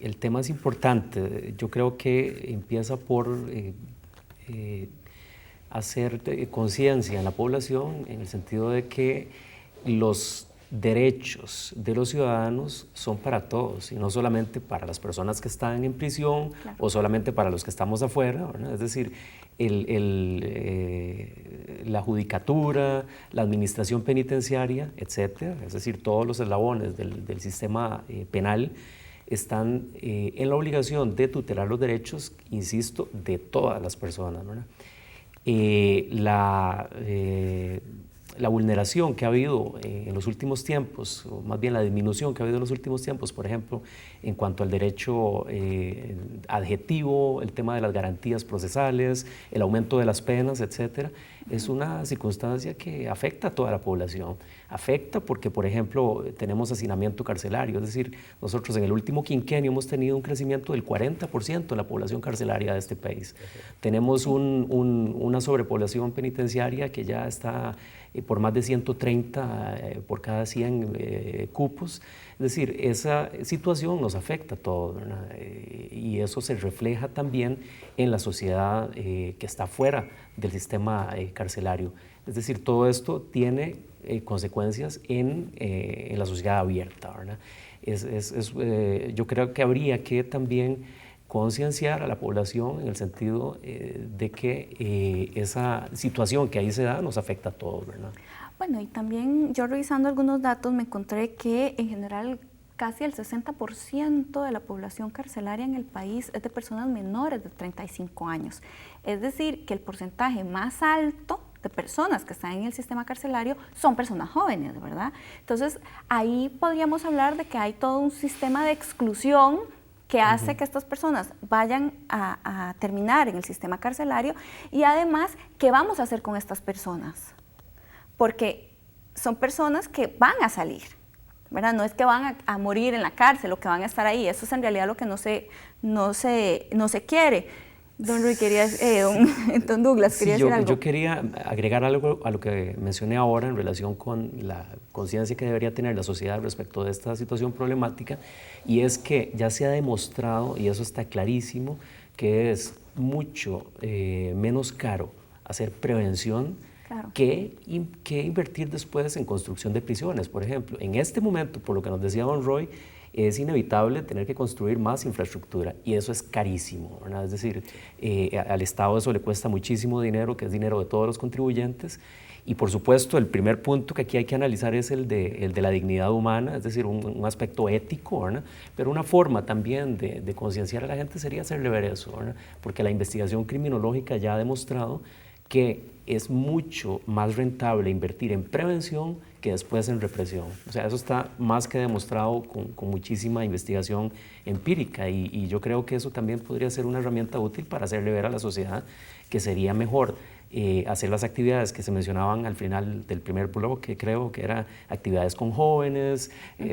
Speaker 7: el tema es importante. Yo creo que empieza por hacer conciencia en la población, en el sentido de que los derechos de los ciudadanos son para todos y no solamente para las personas que están en prisión, claro, o solamente para los que estamos afuera, ¿verdad? Es decir, la judicatura, la administración penitenciaria, etcétera, es decir, todos los eslabones del sistema penal están en la obligación de tutelar los derechos, insisto, de todas las personas, ¿verdad? La vulneración que ha habido en los últimos tiempos, o más bien la disminución que ha habido en los últimos tiempos, por ejemplo, en cuanto al derecho adjetivo, el tema de las garantías procesales, el aumento de las penas, etcétera, es una circunstancia que afecta a toda la población. Afecta porque, por ejemplo, tenemos hacinamiento carcelario, es decir, nosotros en el último quinquenio hemos tenido un crecimiento del 40% en la población carcelaria de este país. Tenemos una sobrepoblación penitenciaria que ya está por más de 130 por cada 100 cupos. Es decir, esa situación nos afecta a todos, ¿verdad? Y eso se refleja también en la sociedad que está fuera del sistema carcelario. Es decir, todo esto tiene consecuencias en la sociedad abierta, ¿verdad? Yo creo que habría que también concienciar a la población en el sentido de que esa situación que ahí se da nos afecta a todos, ¿verdad?
Speaker 2: Bueno, y también yo revisando algunos datos me encontré que en general casi el 60% de la población carcelaria en el país es de personas menores de 35 años. Es decir, que el porcentaje más alto de personas que están en el sistema carcelario son personas jóvenes, ¿verdad? Entonces, ahí podríamos hablar de que hay todo un sistema de exclusión que hace que estas personas vayan a terminar en el sistema carcelario, y además, ¿qué vamos a hacer con estas personas? Porque son personas que van a salir, ¿verdad? No es que van a morir en la cárcel o que van a estar ahí, eso es en realidad lo que no se quiere. Don Ruy, don Douglas, quería decir algo.
Speaker 7: Yo quería agregar algo a lo que mencioné ahora en relación con la conciencia que debería tener la sociedad respecto de esta situación problemática, y es que ya se ha demostrado, y eso está clarísimo, que es mucho menos caro hacer prevención, claro, que invertir después en construcción de prisiones, por ejemplo. En este momento, por lo que nos decía don Roy, es inevitable tener que construir más infraestructura y eso es carísimo, ¿verdad? Es decir, al Estado eso le cuesta muchísimo dinero, que es dinero de todos los contribuyentes, y por supuesto el primer punto que aquí hay que analizar es el de la dignidad humana, es decir, un aspecto ético, ¿verdad? Pero una forma también de concienciar a la gente sería hacerle ver eso, ¿verdad? Porque la investigación criminológica ya ha demostrado que es mucho más rentable invertir en prevención que después en represión. O sea, eso está más que demostrado con muchísima investigación empírica, y yo creo que eso también podría ser una herramienta útil para hacerle ver a la sociedad que sería mejor hacer las actividades que se mencionaban al final del primer bloque, que creo que eran actividades con jóvenes,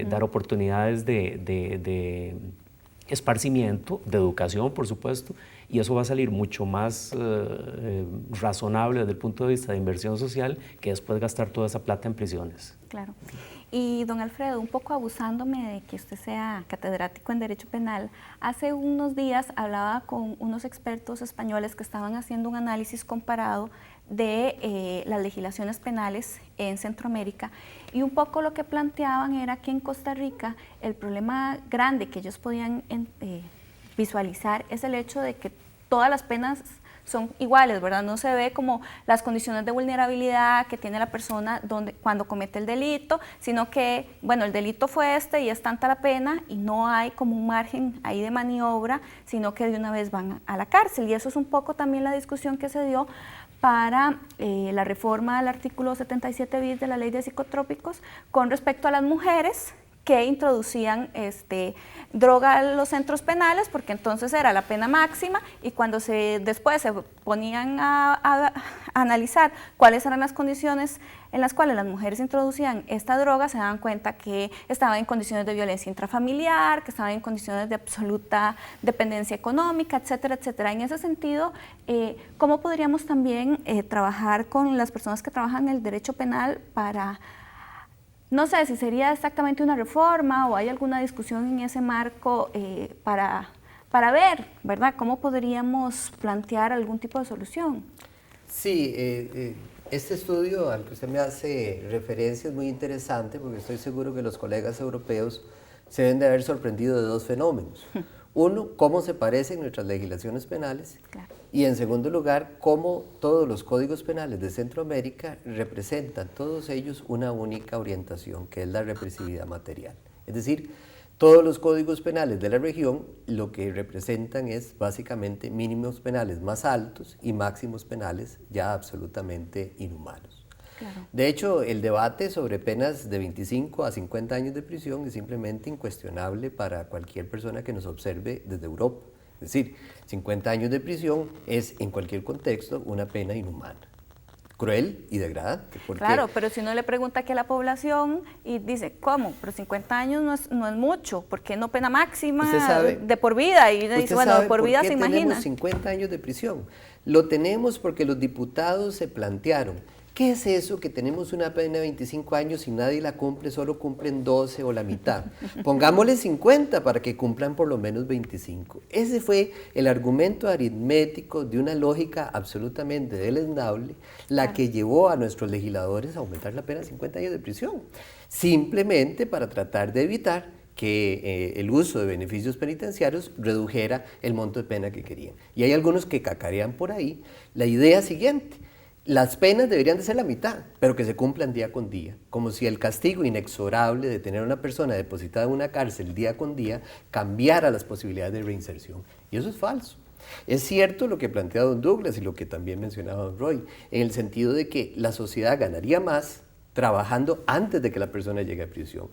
Speaker 7: dar oportunidades de esparcimiento, de educación, por supuesto, y eso va a salir mucho más razonable desde el punto de vista de inversión social que después gastar toda esa plata en prisiones.
Speaker 2: Claro. Y don Alfredo, un poco abusándome de que usted sea catedrático en Derecho Penal, hace unos días hablaba con unos expertos españoles que estaban haciendo un análisis comparado de las legislaciones penales en Centroamérica, y un poco lo que planteaban era que en Costa Rica el problema grande que ellos podían visualizar es el hecho de que todas las penas son iguales, ¿verdad? No se ve como las condiciones de vulnerabilidad que tiene la persona cuando comete el delito, sino que, bueno, el delito fue y es tanta la pena y no hay como un margen ahí de maniobra, sino que de una vez van a la cárcel. Y eso es un poco también la discusión que se dio para la reforma del artículo 77 bis de la Ley de Psicotrópicos con respecto a las mujeres que introducían droga a los centros penales, porque entonces era la pena máxima, y cuando después se ponían a analizar cuáles eran las condiciones en las cuales las mujeres introducían esta droga, se daban cuenta que estaban en condiciones de violencia intrafamiliar, que estaban en condiciones de absoluta dependencia económica, etcétera, etcétera. En ese sentido, ¿cómo podríamos también trabajar con las personas que trabajan en el derecho penal para, no sé si sería exactamente una reforma o hay alguna discusión en ese marco para ver, ¿verdad?, cómo podríamos plantear algún tipo de solución?
Speaker 6: Sí, este estudio al que usted me hace referencia es muy interesante porque estoy seguro que los colegas europeos se deben de haber sorprendido de dos fenómenos. Uno, cómo se parecen nuestras legislaciones penales, claro. Y en segundo lugar, cómo todos los códigos penales de Centroamérica representan, todos ellos, una única orientación, que es la represividad material. Es decir, todos los códigos penales de la región lo que representan es básicamente mínimos penales más altos y máximos penales ya absolutamente inhumanos. Claro. De hecho, el debate sobre penas de 25 a 50 años de prisión es simplemente incuestionable para cualquier persona que nos observe desde Europa. Es decir, 50 años de prisión es en cualquier contexto una pena inhumana, cruel y degradante.
Speaker 2: Claro, pero si uno le pregunta aquí a la población y dice, ¿cómo? Pero 50 años no es mucho, ¿por qué no pena máxima de por vida? Y uno dice, bueno, de por vida se imagina.
Speaker 6: Tenemos 50 años de prisión. Lo tenemos porque los diputados se plantearon, ¿qué es eso que tenemos una pena de 25 años y nadie la cumple, solo cumplen 12 o la mitad? Pongámosle 50 para que cumplan por lo menos 25. Ese fue el argumento aritmético de una lógica absolutamente deleznable, la que llevó a nuestros legisladores a aumentar la pena a 50 años de prisión, simplemente para tratar de evitar que el uso de beneficios penitenciarios redujera el monto de pena que querían. Y hay algunos que cacarean por ahí la idea siguiente: las penas deberían de ser la mitad, pero que se cumplan día con día, como si el castigo inexorable de tener a una persona depositada en una cárcel día con día cambiara las posibilidades de reinserción. Y eso es falso. Es cierto lo que plantea don Douglas y lo que también mencionaba don Roy, en el sentido de que la sociedad ganaría más trabajando antes de que la persona llegue a prisión.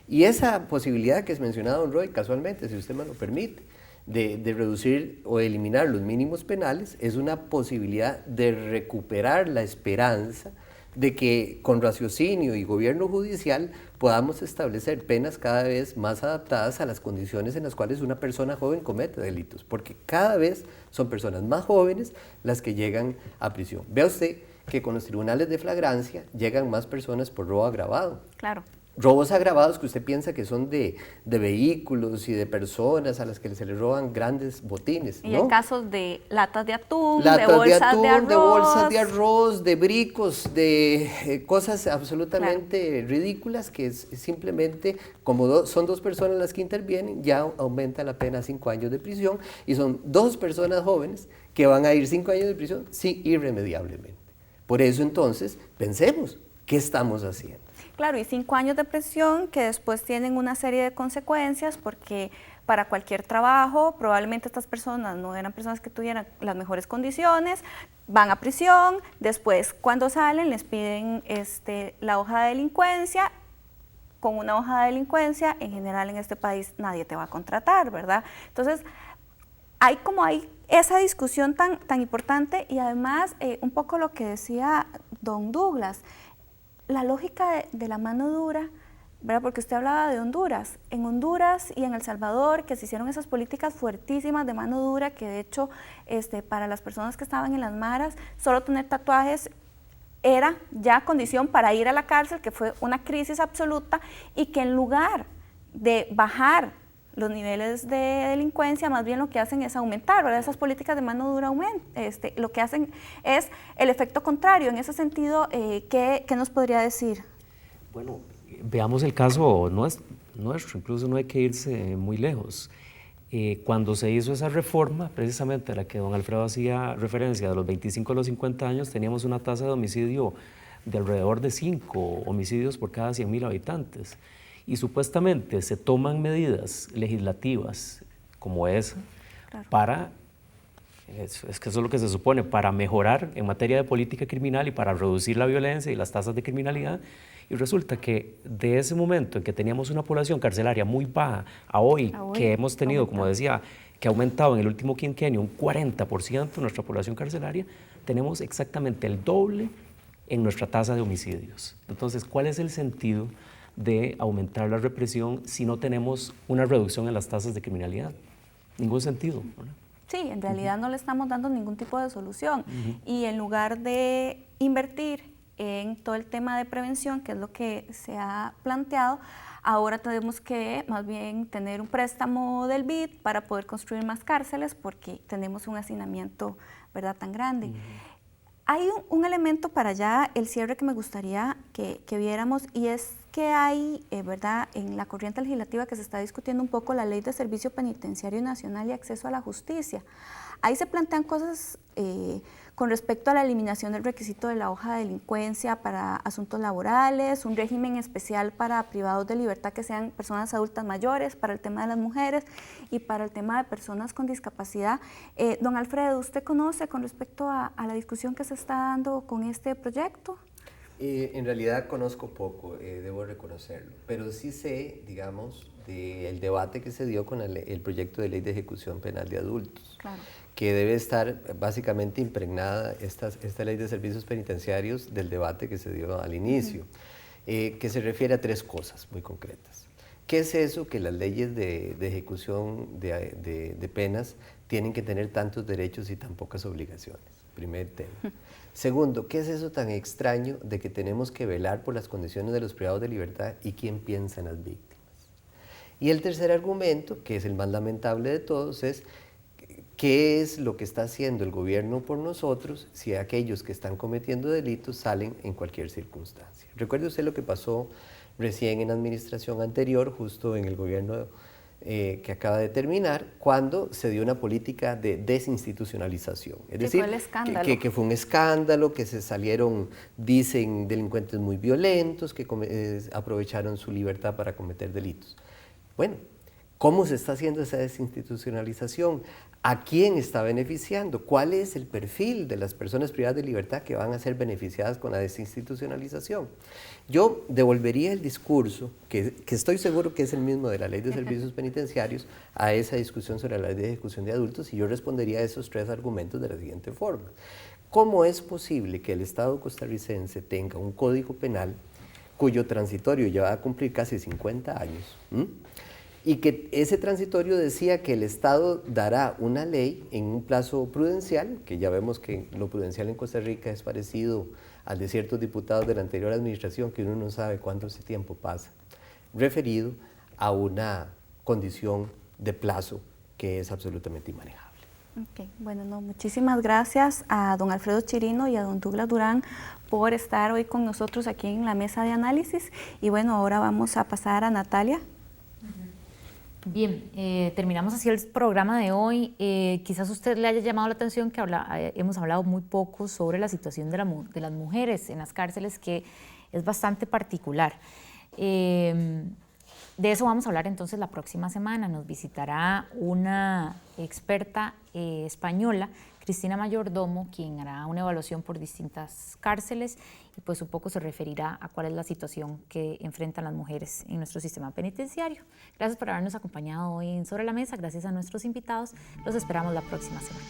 Speaker 6: Y esa posibilidad que es mencionada don Roy, casualmente, si usted me lo permite, de reducir o eliminar los mínimos penales, es una posibilidad de recuperar la esperanza de que con raciocinio y gobierno judicial podamos establecer penas cada vez más adaptadas a las condiciones en las cuales una persona joven comete delitos, porque cada vez son personas más jóvenes las que llegan a prisión. Vea usted que con los tribunales de flagrancia llegan más personas por robo agravado.
Speaker 2: Claro.
Speaker 6: Robos agravados que usted piensa que son de vehículos y de personas a las que se les roban grandes botines, ¿no?
Speaker 2: Y en casos de latas de atún, de bolsas
Speaker 6: de arroz, de bricos, de cosas absolutamente ridículas que simplemente, como son dos personas las que intervienen, ya aumenta la pena a 5 años de prisión y son 2 personas jóvenes que van a ir 5 años de prisión, sí, irremediablemente. Por eso entonces, pensemos, ¿qué estamos haciendo?
Speaker 2: Claro, y 5 años de prisión que después tienen una serie de consecuencias, porque para cualquier trabajo probablemente estas personas no eran personas que tuvieran las mejores condiciones, van a prisión, después cuando salen les piden la hoja de delincuencia. Con una hoja de delincuencia, en general en este país nadie te va a contratar, ¿verdad? Entonces, hay esa discusión tan importante y además un poco lo que decía don Douglas, la lógica de la mano dura, ¿verdad? Porque usted hablaba de Honduras. En Honduras y en El Salvador, que se hicieron esas políticas fuertísimas de mano dura, que de hecho para las personas que estaban en las maras, solo tener tatuajes era ya condición para ir a la cárcel, que fue una crisis absoluta, y que en lugar de bajar los niveles de delincuencia, más bien lo que hacen es aumentar, ¿verdad? Esas políticas de mano dura lo que hacen es el efecto contrario. En ese sentido, ¿qué nos podría decir?
Speaker 7: Bueno, veamos el caso nuestro, incluso no hay que irse muy lejos. Cuando se hizo esa reforma, precisamente a la que don Alfredo hacía referencia, de los 25 a los 50 años, teníamos una tasa de homicidio de alrededor de 5 homicidios por cada 100.000 habitantes. Y supuestamente se toman medidas legislativas como esa para, es que eso es lo que se supone, para mejorar en materia de política criminal y para reducir la violencia y las tasas de criminalidad. Y resulta que de ese momento en que teníamos una población carcelaria muy baja a hoy que hemos tenido, como decía, que ha aumentado en el último quinquenio un 40% nuestra población carcelaria, tenemos exactamente el doble en nuestra tasa de homicidios. Entonces, ¿cuál es el sentido de aumentar la represión si no tenemos una reducción en las tasas de criminalidad? Ningún sentido, ¿verdad?
Speaker 2: Sí, en realidad no le estamos dando ningún tipo de solución. Y en lugar de invertir en todo el tema de prevención, que es lo que se ha planteado, ahora tenemos que más bien tener un préstamo del BID para poder construir más cárceles porque tenemos un hacinamiento, ¿verdad?, tan grande. Hay un elemento para ya el cierre que me gustaría que viéramos, y es que hay, ¿verdad?, en la corriente legislativa que se está discutiendo un poco la Ley de Servicio Penitenciario Nacional y Acceso a la Justicia. Ahí se plantean cosas con respecto a la eliminación del requisito de la hoja de delincuencia para asuntos laborales, un régimen especial para privados de libertad que sean personas adultas mayores, para el tema de las mujeres y para el tema de personas con discapacidad. Don Alfredo, ¿usted conoce con respecto a la discusión que se está dando con este proyecto?
Speaker 6: En realidad conozco poco, debo reconocerlo, pero sí sé, digamos, del debate que se dio con el proyecto de ley de ejecución penal de adultos, claro, que debe estar básicamente impregnada esta ley de servicios penitenciarios del debate que se dio al inicio, que se refiere a 3 cosas muy concretas. ¿Qué es eso? Que las leyes de ejecución de penas tienen que tener tantos derechos y tan pocas obligaciones. Primer tema. Segundo, ¿qué es eso tan extraño de que tenemos que velar por las condiciones de los privados de libertad y quién piensa en las víctimas? Y el tercer argumento, que es el más lamentable de todos, es ¿qué es lo que está haciendo el gobierno por nosotros si aquellos que están cometiendo delitos salen en cualquier circunstancia? Recuerde usted lo que pasó recién en la administración anterior, justo en el gobierno que acaba de terminar, cuando se dio una política de desinstitucionalización. Es decir,
Speaker 2: fue el escándalo.
Speaker 6: Que fue un escándalo, que se salieron, dicen, delincuentes muy violentos, que aprovecharon su libertad para cometer delitos. Bueno, ¿cómo se está haciendo esa desinstitucionalización? ¿A quién está beneficiando? ¿Cuál es el perfil de las personas privadas de libertad que van a ser beneficiadas con la desinstitucionalización? Yo devolvería el discurso, que estoy seguro que es el mismo de la Ley de Servicios Penitenciarios, a esa discusión sobre la Ley de Ejecución de Adultos, y yo respondería a esos 3 argumentos de la siguiente forma. ¿Cómo es posible que el Estado costarricense tenga un código penal cuyo transitorio ya va a cumplir casi 50 años? Y que ese transitorio decía que el Estado dará una ley en un plazo prudencial, que ya vemos que lo prudencial en Costa Rica es parecido al de ciertos diputados de la anterior administración, que uno no sabe cuánto ese tiempo pasa, referido a una condición de plazo que es absolutamente inmanejable.
Speaker 2: Okay. Bueno, muchísimas gracias a don Alfredo Chirino y a don Douglas Durán por estar hoy con nosotros aquí en la mesa de análisis. Y bueno, ahora vamos a pasar a Natalia.
Speaker 1: Bien, terminamos así el programa de hoy. Quizás a usted le haya llamado la atención que hemos hablado muy poco sobre la situación de las mujeres en las cárceles, que es bastante particular. De eso vamos a hablar entonces la próxima semana. Nos visitará una experta española, Cristina Mayordomo, quien hará una evaluación por distintas cárceles y pues un poco se referirá a cuál es la situación que enfrentan las mujeres en nuestro sistema penitenciario. Gracias por habernos acompañado hoy en Sobre la Mesa, gracias a nuestros invitados. Los esperamos la próxima semana.